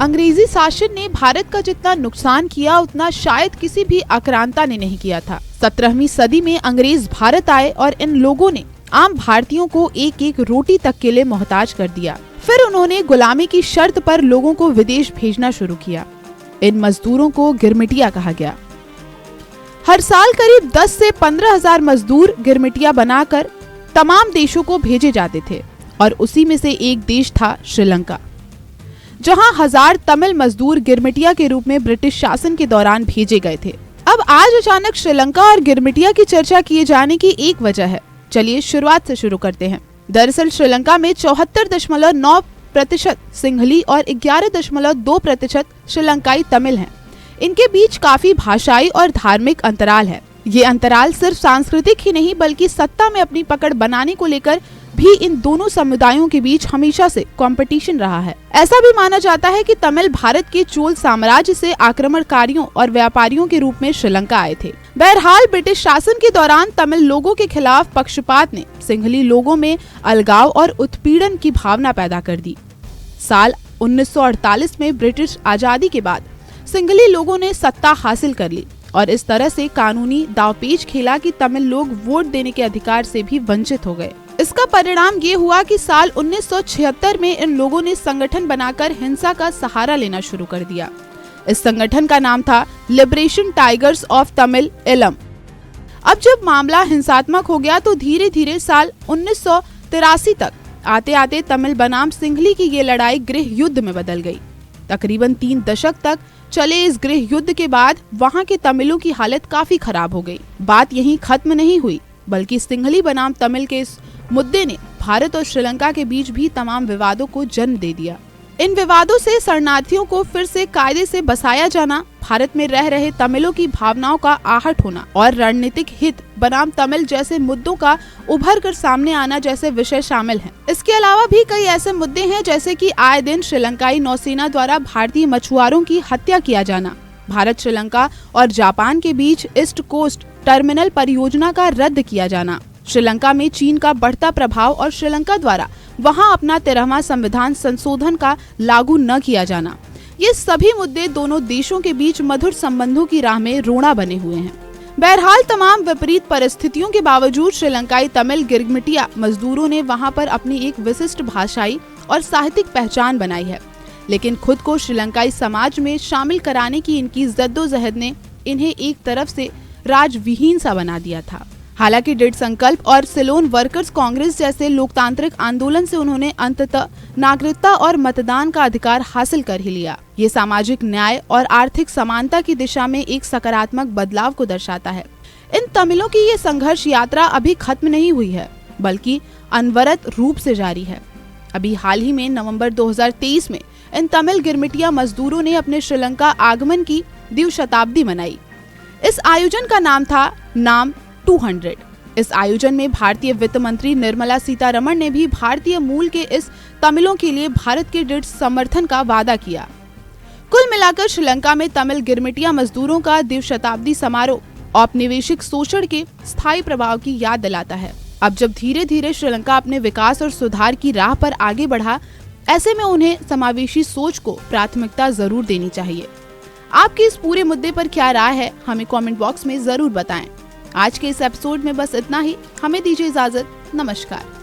अंग्रेजी शासन ने भारत का जितना नुकसान किया उतना शायद किसी भी आक्रांता ने नहीं किया था। 17वीं सदी में अंग्रेज भारत आए और इन लोगों ने आम भारतीयों को एक एक रोटी तक के लिए मोहताज कर दिया। फिर उन्होंने गुलामी की शर्त पर लोगों को विदेश भेजना शुरू किया। इन मजदूरों को गिरमिटिया कहा गया। हर साल करीब 10 से 15,000 मजदूर गिरमिटिया बनाकर तमाम देशों को भेजे जाते थे और उसी में से एक देश था श्रीलंका, जहां 1000 तमिल मजदूर गिरमिटिया के रूप में ब्रिटिश शासन के दौरान भेजे गए थे। अब आज अचानक श्रीलंका और गिरमिटिया की चर्चा किए जाने की एक वजह है। चलिए शुरुआत से शुरू करते हैं। दरअसल श्रीलंका में 74.9% सिंहली और 11.2% श्रीलंकाई तमिल हैं। इनके बीच काफी भाषाई और धार्मिक अंतराल है। ये अंतराल सिर्फ सांस्कृतिक ही नहीं बल्कि सत्ता में अपनी पकड़ बनाने को लेकर भी इन दोनों समुदायों के बीच हमेशा से कंपटीशन रहा है। ऐसा भी माना जाता है कि तमिल भारत के चोल साम्राज्य से आक्रमणकारियों और व्यापारियों के रूप में श्रीलंका आए थे। बहरहाल ब्रिटिश शासन के दौरान तमिल लोगों के खिलाफ पक्षपात ने सिंहली लोगों में अलगाव और उत्पीड़न की भावना पैदा कर दी। साल 1948 में ब्रिटिश आजादी के बाद सिंहली लोगों ने सत्ता हासिल कर ली और इस तरह से कानूनी दांवपेच खेला कि तमिल लोग वोट देने के अधिकार से भी वंचित हो गए। इसका परिणाम ये हुआ कि साल 1976 में इन लोगों ने संगठन बनाकर हिंसा का सहारा लेना शुरू कर दिया। इस संगठन का नाम था लिबरेशन टाइगर्स ऑफ तमिल इलम। अब जब मामला हिंसात्मक हो गया तो धीरे धीरे साल 1983 तक आते आते तमिल बनाम सिंहली की ये लड़ाई गृह युद्ध में बदल गई। तकरीबन 3 दशक तक चले इस गृह युद्ध के बाद वहां के तमिलों की हालत काफी खराब हो गई। बात यहीं खत्म नहीं हुई बल्कि सिंहली बनाम तमिल के इस मुद्दे ने भारत और श्रीलंका के बीच भी तमाम विवादों को जन्म दे दिया। इन विवादों से शरणार्थियों को फिर से कायदे से बसाया जाना, भारत में रह रहे तमिलों की भावनाओं का आहट होना और रणनीतिक हित बनाम तमिल जैसे मुद्दों का उभर कर सामने आना जैसे विषय शामिल हैं। इसके अलावा भी कई ऐसे मुद्दे हैं जैसे कि आए दिन श्रीलंकाई नौसेना द्वारा भारतीय मछुआरों की हत्या किया जाना, भारत श्रीलंका और जापान के बीच ईस्ट कोस्ट टर्मिनल परियोजना का रद्द किया जाना, श्रीलंका में चीन का बढ़ता प्रभाव और श्रीलंका द्वारा वहां अपना 13वां संविधान संशोधन का लागू न किया जाना। ये सभी मुद्दे दोनों देशों के बीच मधुर संबंधों की राह में रोड़ा बने हुए हैं। बहरहाल तमाम विपरीत परिस्थितियों के बावजूद श्रीलंकाई तमिल गिरमिटिया मजदूरों ने वहां पर अपनी एक विशिष्ट भाषाई और साहित्यिक पहचान बनाई है, लेकिन खुद को श्रीलंकाई समाज में शामिल कराने की इनकी जद्दोजहद ने इन्हें एक तरफ से राजविहीन सा बना दिया था। हालांकि दृढ़ संकल्प और सिलोन वर्कर्स कांग्रेस जैसे लोकतांत्रिक आंदोलन से उन्होंने अंततः नागरिकता और मतदान का अधिकार हासिल कर ही लिया। ये सामाजिक न्याय और आर्थिक समानता की दिशा में एक सकारात्मक बदलाव को दर्शाता है। इन तमिलों की ये संघर्ष यात्रा अभी खत्म नहीं हुई है बल्कि अनवरत रूप से जारी है। अभी हाल ही में नवंबर 2023 में इन तमिल गिरमिटिया मजदूरों ने अपने श्रीलंका आगमन की द्विशताब्दी मनाई। इस आयोजन का नाम था नाम 200। इस आयोजन में भारतीय वित्त मंत्री निर्मला सीतारमण ने भी भारतीय मूल के इस तमिलों के लिए भारत के दृढ़ समर्थन का वादा किया। कुल मिलाकर श्रीलंका में तमिल गिरमिटिया मजदूरों का द्विशताब्दी समारोह औपनिवेशिक शोषण के स्थायी प्रभाव की याद दिलाता है। अब जब धीरे धीरे श्रीलंका अपने विकास और सुधार की राह पर आगे बढ़ा, ऐसे में उन्हें समावेशी सोच को प्राथमिकता जरूर देनी चाहिए। आपकी इस पूरे मुद्दे पर क्या राय है, हमें कमेंट बॉक्स में जरूर बताएं। आज के इस एपिसोड में बस इतना ही। हमें दीजिए इजाजत। नमस्कार।